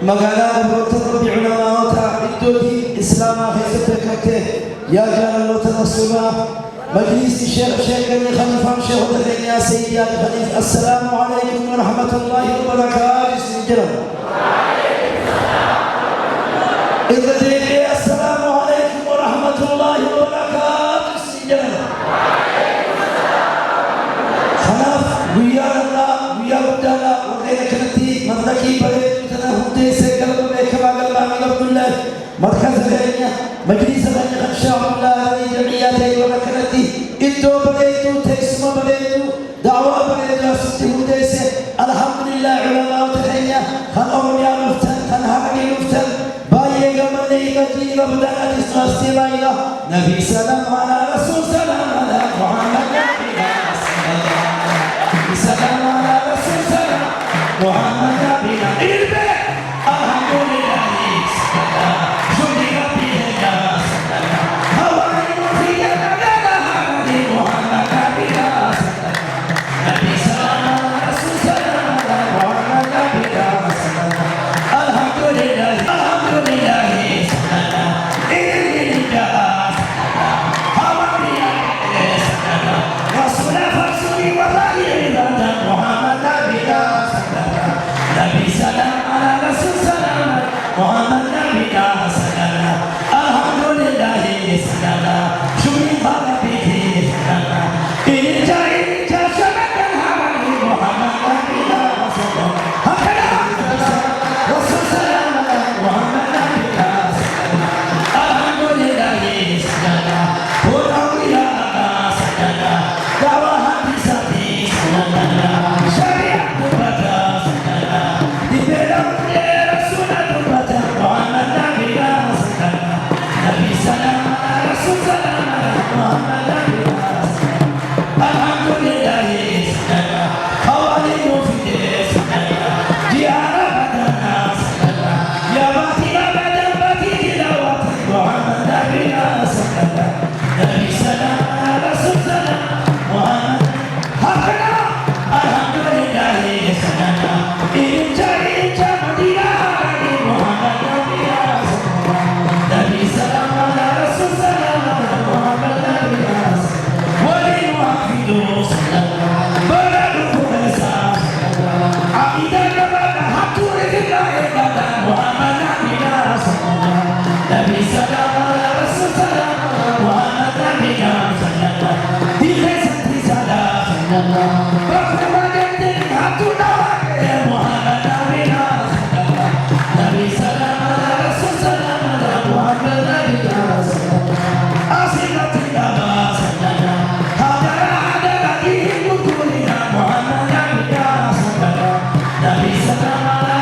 مقالا بروتر بعلماء الدودي إسلاما خيستك يا جار الله تنصبا مجلس الشيخ خليفة شيخ الدين يا سيدي يا خليفة السلام عليكم ورحمة الله وبركاته سنجرم السلام عليكم ورحمة الله وبركاته سنجرم خلاف ويا الله ويا بدانا وغير كنتي مدركي بريد تنهضي سيقلب بكما قلب عبد الله مركز غيرنا مجلس غيرنا إن شاء الله هذه جمعياتي ومكانتي إنتو بديتو تسمى بديتو دعوة بديتو ستهو ديسي الحمد لله علماء تخيّا خان أولياء مفتن خان حقي مفتن باية قمني قتيل بدأت اسمه استماعينا نبي سلام على رسول سلام على محمد نبي سلام على رسول سلام محمد نبينا إربي الحمد لله سلام شكرا ربي يا سلام هواني وفي محمد نبينا نبي سلام على رسول سلام على محمد نبينا الحمد لله سلام إربي جاء هواني سلام رسول فرسولي والله إذا محمد نبينا نبي سلام على رسول سلام محمد نبينا سلام الحمد لله سلام شكري فربي سلام إرجع شمك الحمد محمد نبينا سلام هكذا رسول سلام محمد نبينا سلام الحمد لله سلام ونويا سلام دعوة حديثتي سلام شريعة بدا سلام دبلم رسول بدا محمد نبينا سلام نبي سلام رسول سلام محمد نبينا سلام الحمد لله سلام حوالي في سلام جيارة بدنا سلام يا باتي بدن باتي تلاوة محمد نبينا سلام نبي سلام رسول سلام محمد هكذا الحمد لله سلام إنجا مدينة محمد نبينا سلام نبي سلام على رسول سلام محمد نبينا سلام ولي وحيد سلام بلد فرسا سلام عبيدا نبدا حطوا رجلا إبدا محمد نبينا سلام نبي سلام على رسول سلام محمد نبينا سلام دي خيستي سلام سلام بخت مجد حطوا نواكي محمد نبينا سلام نبي سلام على رسول سلام محمد نبينا سلام أصيلتي نبا سلام هذا هذا دين كلنا محمد نبينا سلام نبي سلام على